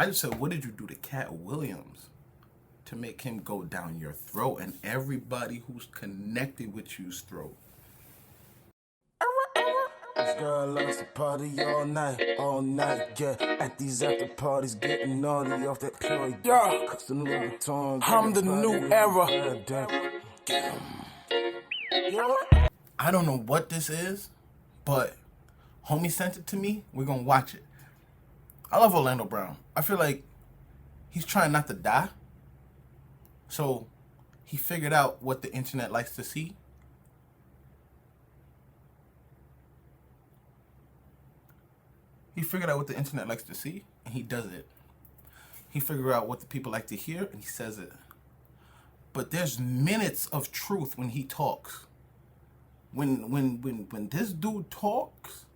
I just said, what did you do to Katt Williams to make him go down your throat and everybody who's connected with you's throat? This girl loves to party all night, yeah. At these after parties, getting naughty off that pure, yeah. Custom Louboutins, I'm the new era. I don't know what this is, but homie sent it to me. We're gonna watch it. I love Orlando Brown. I feel like he's trying not to die. So he figured out what the internet likes to see. He figured out what the internet likes to see, and he does it. He figured out what the people like to hear, and he says it. But there's minutes of truth when he talks. When this dude talks,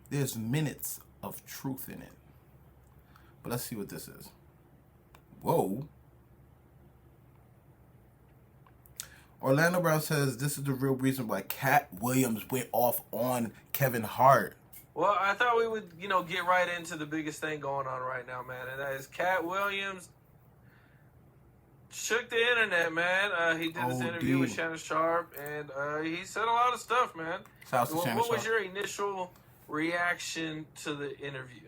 there's minutes of truth in it. But let's see what this is. Whoa. Orlando Brown says this is the real reason why Katt Williams went off on Kevin Hart. Well, I thought we would, get right into the biggest thing going on right now, man. And that is Katt Williams shook the internet, man. He did this interview with Shannon Sharpe, and he said a lot of stuff, man. What was your initial reaction to the interview?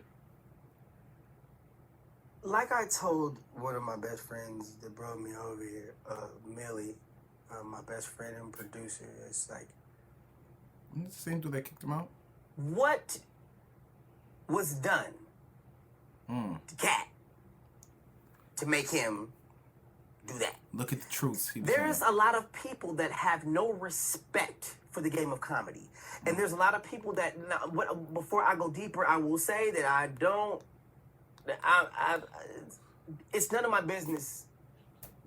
Like I told one of my best friends that brought me over here, Millie, my best friend and producer, it's like... Isn't it the same dude that kicked him out? What was done to Katt to make him do that? Look at the truth. There's a lot of people that have no respect for the game of comedy. And there's a lot of people that, before I go deeper, I will say that I don't, it's none of my business,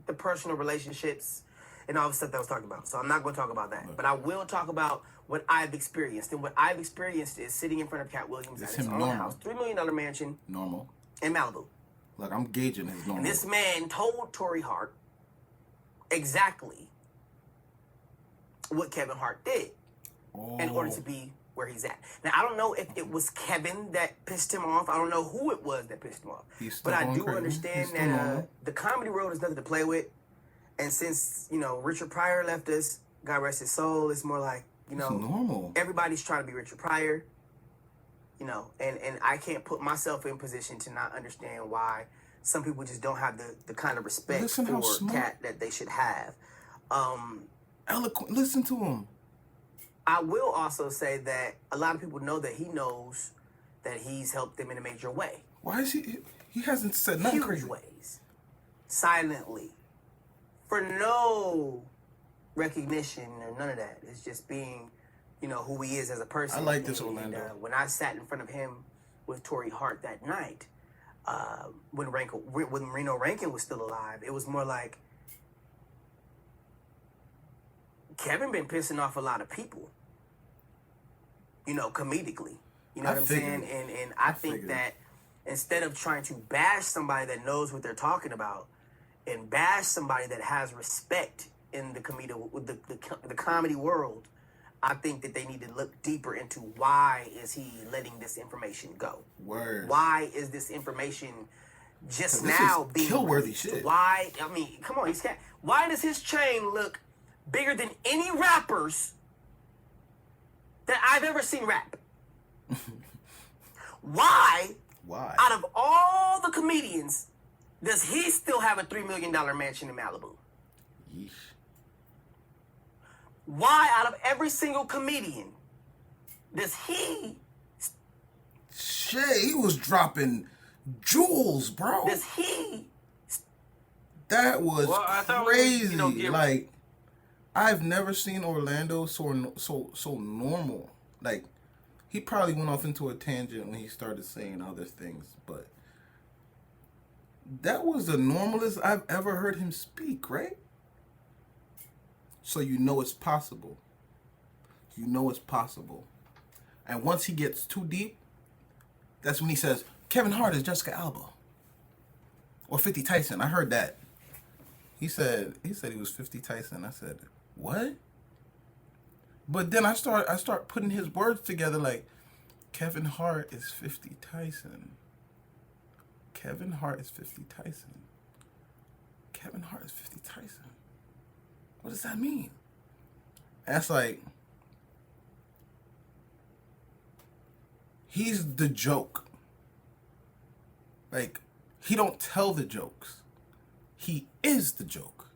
the personal relationships and all the stuff that I was talking about. So I'm not going to talk about that. But I will talk about what I've experienced. And what I've experienced is sitting in front of Katt Williams at his own house, $3 million mansion in Malibu. Look, I'm gauging his normal. And this man told Tory Hart exactly what Kevin Hart did in order to be where he's at. Now, I don't know if it was Kevin that pissed him off. I don't know who it was that pissed him off. But I do understand that the comedy world is nothing to play with. And since, Richard Pryor left us, God rest his soul, it's more like, everybody's trying to be Richard Pryor. And I can't put myself in position to not understand why some people just don't have the kind of respect for Katt that they should have. Eloquent. Listen to him. I will also say that a lot of people know that he knows that he's helped them in a major way. Why is he hasn't said nothing Huge crazy. ways. Silently. For no recognition or none of that. It's just being, who he is as a person. I like this, Orlando. And, when I sat in front of him with Tory Hart that night, when Reno Rankin was still alive, it was more like Kevin been pissing off a lot of people, comedically. You know what I'm saying? And I think that instead of trying to bash somebody that knows what they're talking about and bash somebody that has respect in the comedy world, I think that they need to look deeper into why is he letting this information go? Word. Why is this information just now being kill-worthy shit? Why? I mean, come on, why does his chain look bigger than any rappers that I've ever seen rap? Why? Out of all the comedians, does he still have a $3 million mansion in Malibu? Yeesh. Why, out of every single comedian, does he... Shit, he was dropping jewels, bro. Does he... That was crazy. Like, I've never seen Orlando so normal. Like, he probably went off into a tangent when he started saying other things, but that was the normalest I've ever heard him speak, right? So it's possible. It's possible. And once he gets too deep, that's when he says, Kevin Hart is Jessica Alba. Or 50 Tyson. I heard that. He said he was 50 Tyson. I said, what? But then I start putting his words together like, Kevin Hart is 50 Tyson. Kevin Hart is 50 Tyson. Kevin Hart is 50 Tyson. What does that mean? And that's like, he's the joke. Like, he don't tell the jokes. He is the joke.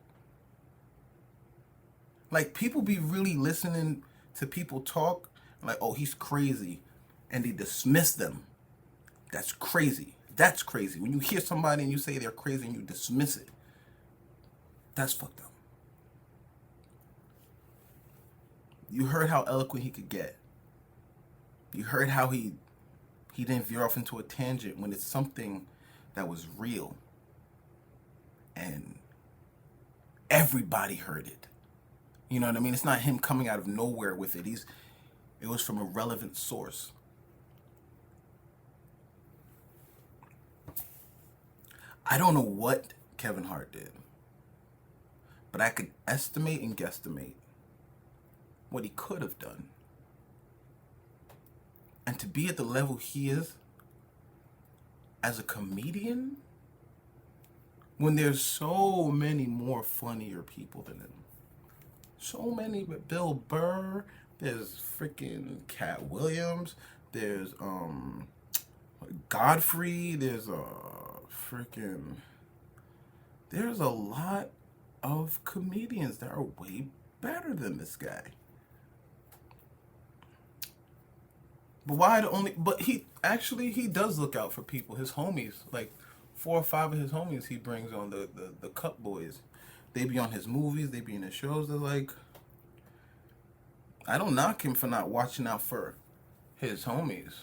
Like, people be really listening to people talk, like, oh, he's crazy, and they dismiss them. That's crazy. That's crazy. When you hear somebody and you say they're crazy and you dismiss it, that's fucked up. You heard how eloquent he could get. You heard how he didn't veer off into a tangent when it's something that was real. And everybody heard it. You know what I mean? It's not him coming out of nowhere with it. It was from a relevant source. I don't know what Kevin Hart did, but I could estimate and guesstimate what he could have done. And to be at the level he is as a comedian, when there's so many more funnier people than him. So many, but Bill Burr, there's freaking Katt Williams, there's Godfrey, there's a lot of comedians that are way better than this guy. But he does look out for people, his homies, like 4 or 5 of his homies he brings on the Cup Boys. They be on his movies, they be in his shows. They're like, I don't knock him for not watching out for his homies.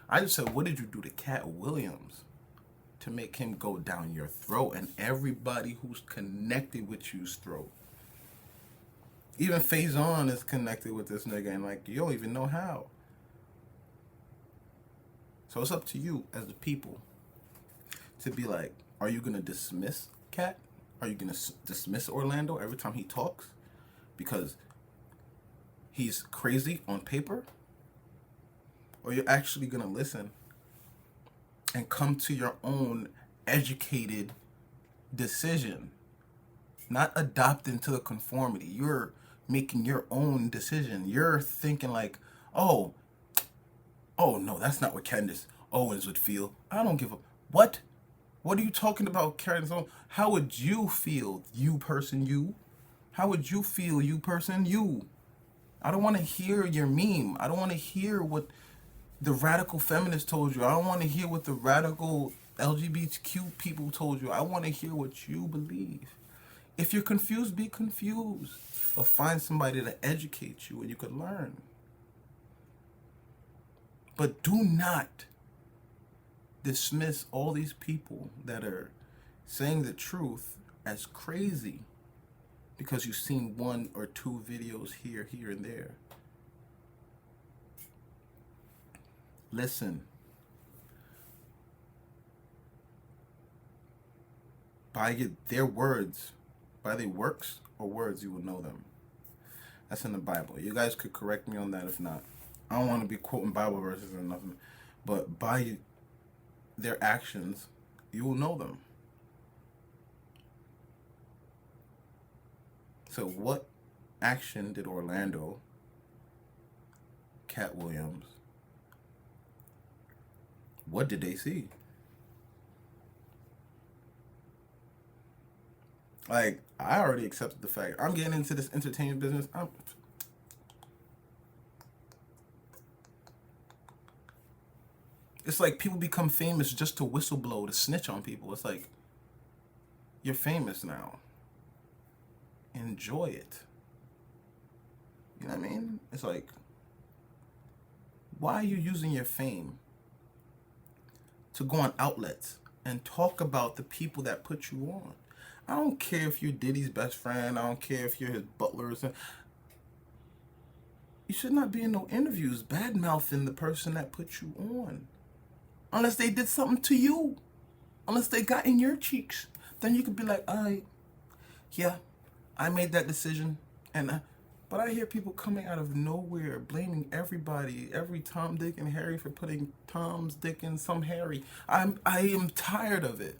I just said, what did you do to Katt Williams to make him go down your throat and everybody who's connected with you's throat? Even Faison is connected with this nigga and like, you don't even know how. So it's up to you as the people to be like, are you going to dismiss Katt? Are you going to dismiss Orlando every time he talks because he's crazy on paper? Or you're actually going to listen and come to your own educated decision, not adopting to the conformity. You're making your own decision. You're thinking like, oh no, that's not what Candace Owens would feel. I don't give a what? What are you talking about, Candace Owens? How would you feel, you person, you? How would you feel, you person, you? I don't want to hear your meme. I don't want to hear what the radical feminists told you. I don't want to hear what the radical LGBTQ people told you. I want to hear what you believe. If you're confused, be confused. But find somebody to educate you and you could learn. But do not dismiss all these people that are saying the truth as crazy because you've seen 1 or 2 videos here, and there. Listen. By their words, by their works or words, you will know them. That's in the Bible. You guys could correct me on that if not. I don't want to be quoting Bible verses or nothing, but by their actions, you will know them. So what action did Orlando, Katt Williams, what did they see? Like, I already accepted the fact. I'm getting into this entertainment business. It's like people become famous just to whistleblow, to snitch on people. It's like, you're famous now. Enjoy it. You know what I mean? It's like, why are you using your fame to go on outlets and talk about the people that put you on? I don't care if you're Diddy's best friend. I don't care if you're his butler or something. You should not be in no interviews bad-mouthing the person that put you on. Unless they did something to you. Unless they got in your cheeks. Then you could be like, all right, yeah, I made that decision. And But I hear people coming out of nowhere blaming everybody, every Tom, Dick, and Harry for putting Tom's Dick in some Harry. I am tired of it.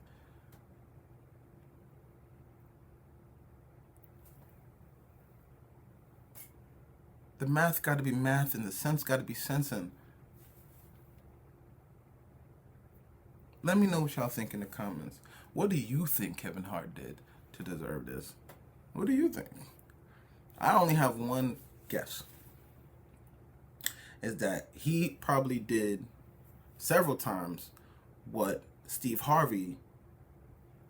The math got to be math and the sense got to be sensing. Let me know what y'all think in the comments. What do you think Kevin Hart did to deserve this? What do you think? I only have one guess. Is that he probably did several times what Steve Harvey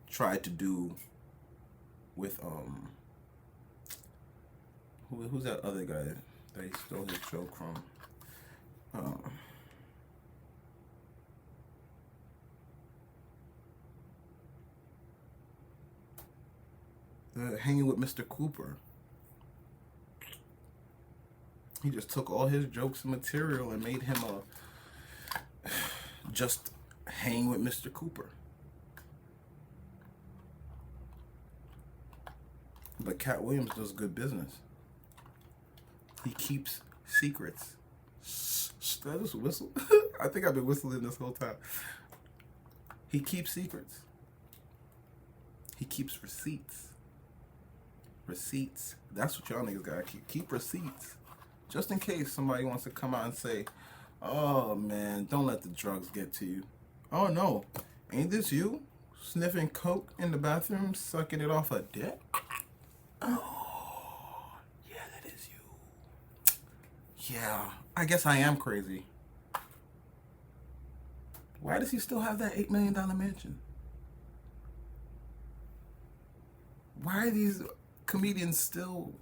tried to do with who's that other guy that he stole his joke from? Hanging with Mr. Cooper. He just took all his jokes and material and made him just hang with Mr. Cooper. But Katt Williams does good business. He keeps secrets. Did I just whistle? I think I've been whistling this whole time. He keeps secrets. He keeps receipts. Receipts. That's what y'all niggas gotta keep. Keep receipts. Just in case somebody wants to come out and say, oh man, don't let the drugs get to you. Oh no, ain't this you? Sniffing coke in the bathroom, sucking it off a dick? Oh, yeah, that is you. Yeah, I guess I am crazy. Why does he still have that $8 million mansion? Why are these comedians still...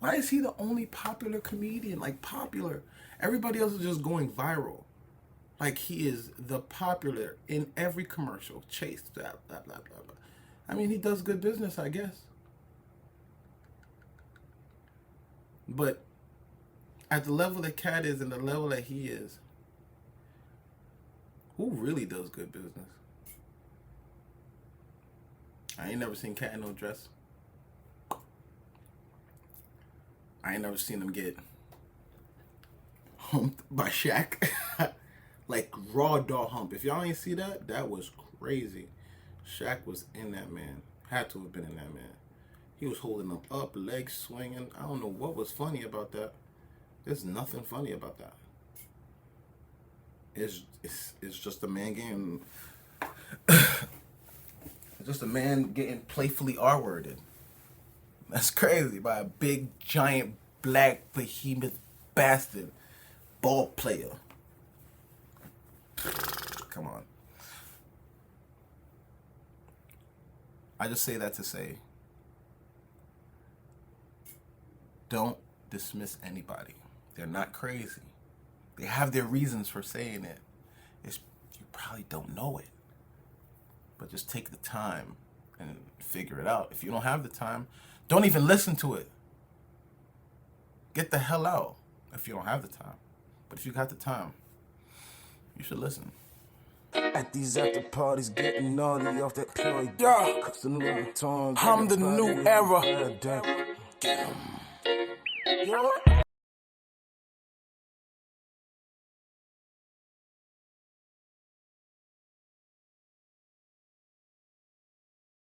Why is he the only popular comedian? Like, popular. Everybody else is just going viral. Like, he is the popular in every commercial. Chase, blah, blah, blah, blah, blah. I mean, he does good business, I guess. But at the level that Katt is and the level that he is, who really does good business? I ain't never seen Katt in no dress. I ain't never seen him get humped by Shaq. Like raw dog hump. If y'all ain't see that, that was crazy. Shaq was in that man. Had to have been in that man. He was holding him up, legs swinging. I don't know what was funny about that. There's nothing funny about that. It's just a man getting... it's just a man getting playfully R-worded. That's crazy by a big, giant, black, behemoth bastard ball player. Come on. I just say that to say, don't dismiss anybody. They're not crazy. They have their reasons for saying it. You probably don't know it. But just take the time and figure it out. If you don't have the time, don't even listen to it. Get the hell out if you don't have the time. But if you got the time, you should listen. At these after parties, getting naughty off that Chloe. Yeah, I'm the new era.